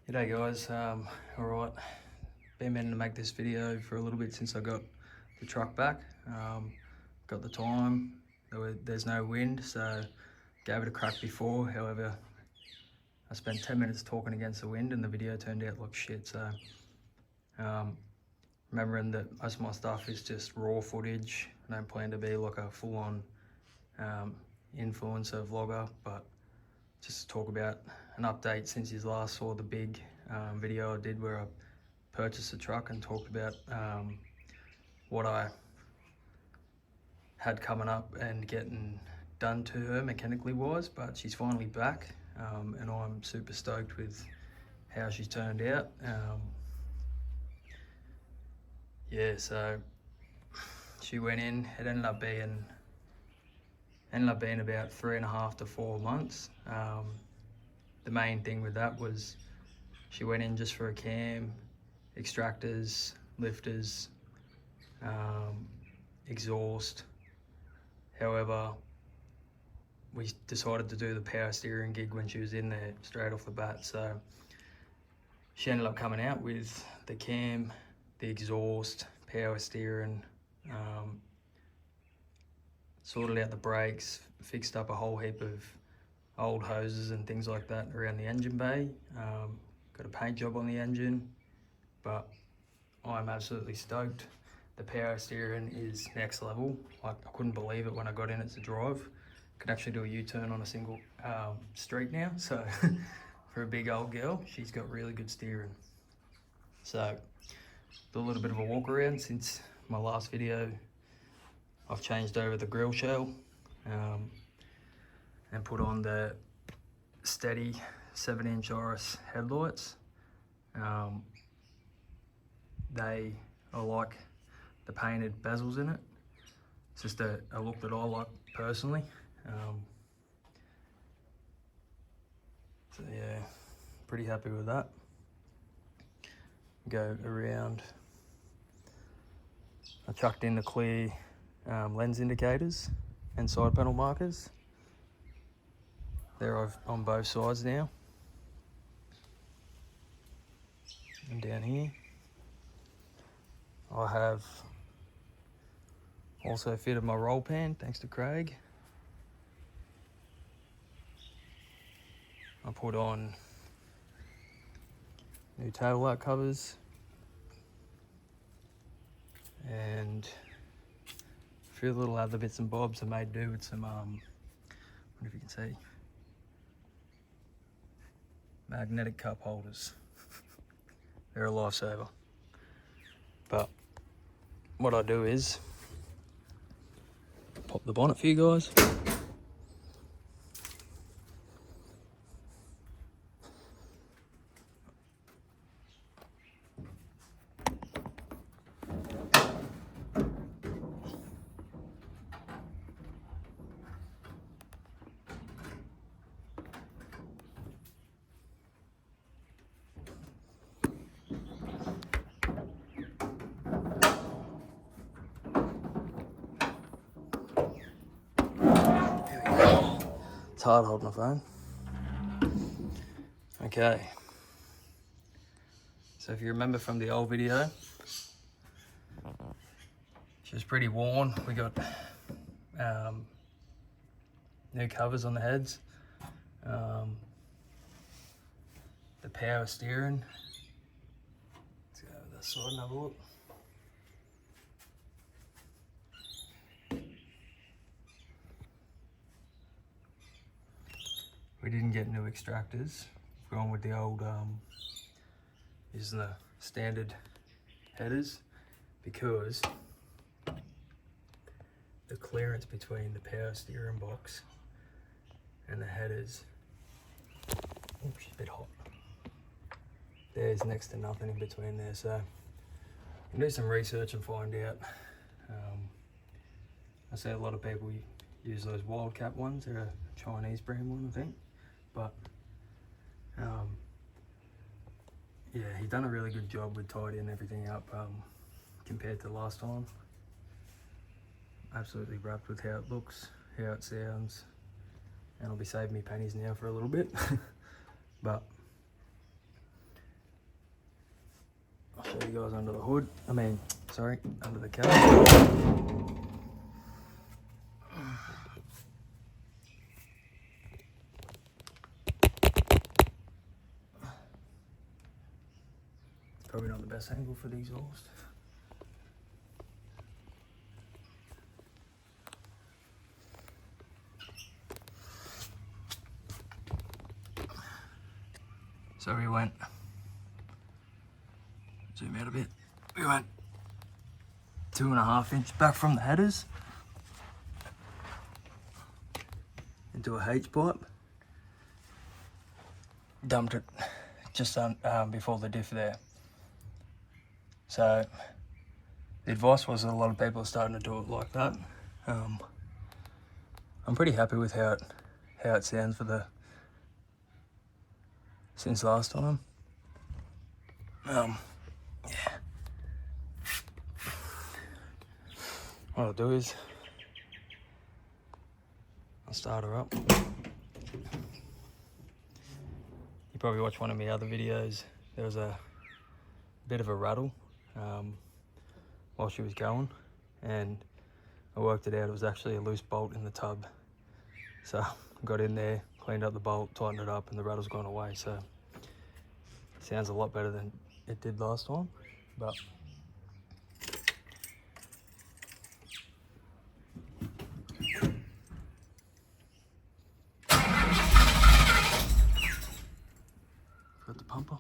G'day guys, alright, been meaning to make this video for a little bit since I got the truck back. Got the time, there's no wind, so gave it a crack before. However, I spent 10 minutes talking against the wind and the video turned out like shit. So remembering that most of my stuff is just raw footage. I don't plan to be like a full-on influencer vlogger, but just to talk about an update since you last saw the big video I did where I purchased a truck and talked about what I had coming up and getting done to her mechanically wise. But she's finally back, and I'm super stoked with how she's turned out. Yeah, so she went in, it ended up being about 3.5 to 4 months. The main thing with that was she went in just for a cam, extractors, lifters, exhaust. However, we decided to do the power steering gig when she was in there straight off the bat. So she ended up coming out with the cam, the exhaust, power steering, sorted out the brakes, fixed up a whole heap of old hoses and things like that around the engine bay. Got a paint job on the engine, but I'm absolutely stoked. The power steering is next level. I couldn't believe it when I got in it to drive. Could actually do a U-turn on a single street now. So for a big old girl, she's got really good steering. So do a little bit of a walk around. Since my last video, I've changed over the grill shell and put on the steady 7-inch RS headlights. They are like the painted bezels in it. It's just a look that I like personally. So yeah, pretty happy with that. Go around. I chucked in the clear lens indicators and side panel markers. They're on both sides now. And down here, I have also fitted my roll pan, thanks to Craig. I put on new tail light covers and a few little other bits and bobs I made do with some, I wonder if you can see, magnetic cup holders. They're a lifesaver. But what I do is pop the bonnet for you guys. It's hard holding the phone. Okay. So if you remember from the old video, she was pretty worn. We got new covers on the heads. The power steering. Let's go over this side and have a look. We didn't get new extractors. We've gone with the old, using the standard headers because the clearance between the power steering box and the headers, oops, a bit hot. There's next to nothing in between there, so you can do some research and find out. I see a lot of people use those Wildcat ones. They're a Chinese brand one, I think. But yeah, he's done a really good job with tidying everything up compared to last time. Absolutely wrapped with how it looks, how it sounds, and I'll be saving me pennies now for a little bit. But I'll show you guys under the hood. Under the cab. Probably not the best angle for the exhaust. So we went, zoom out a bit, we went 2.5 inch back from the headers into a H pipe, dumped it just before the diff there. So the advice was that a lot of people are starting to do it like that. I'm pretty happy with how it sounds since last time. Yeah. What I'll do is I'll start her up. You probably watched one of my other videos. There was a bit of a rattle while she was going, and I worked it out. It was actually a loose bolt in the tub. So I got in there, cleaned up the bolt, tightened it up, and the rattle's gone away. So it sounds a lot better than it did last time. But got the pumper.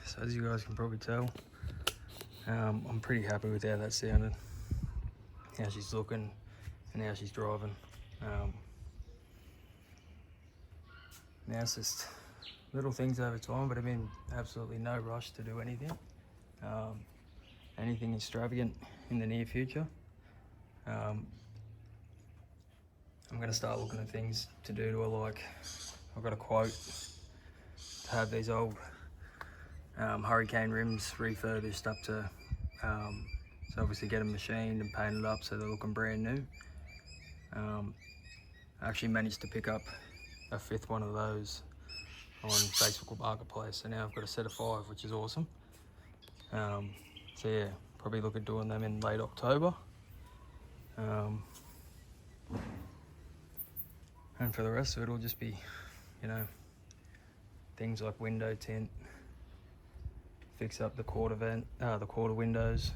So as you guys can probably tell, I'm pretty happy with how that sounded, how she's looking and how she's driving. Now it's just little things over time, but I'm in absolutely no rush to do anything extravagant in the near future. I'm going to start looking at things to do to her, like I've got a quote to have these old hurricane rims refurbished up to, so obviously get them machined and painted up so they're looking brand new. I actually managed to pick up a 5th one of those on Facebook Marketplace, so now I've got a set of 5, which is awesome. So yeah, probably look at doing them in late October. And for the rest of it, it'll just be, you know, things like window tint, fix up the quarter windows.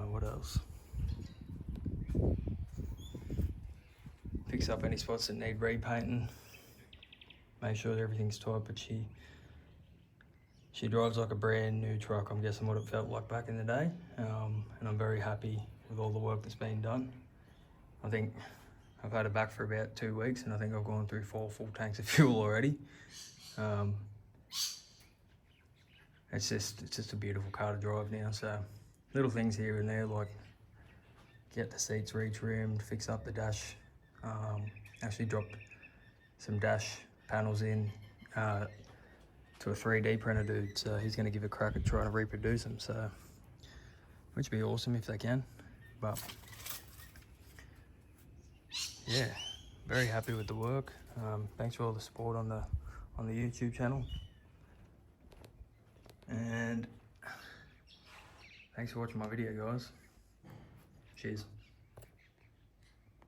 What else? Fix up any spots that need repainting. Make sure that everything's tight, but she drives like a brand new truck. I'm guessing what it felt like back in the day. And I'm very happy with all the work that's been done. I think I've had it back for about 2 weeks, and I think I've gone through 4 full tanks of fuel already. It's just a beautiful car to drive now. So little things here and there, like get the seats retrimmed, fix up the dash. Actually dropped some dash panels in to a 3D printer dude, so he's going to give a crack at trying to reproduce them. So, which would be awesome if they can. But yeah, very happy with the work. Thanks for all the support on the YouTube channel, and thanks for watching my video, guys. Cheers.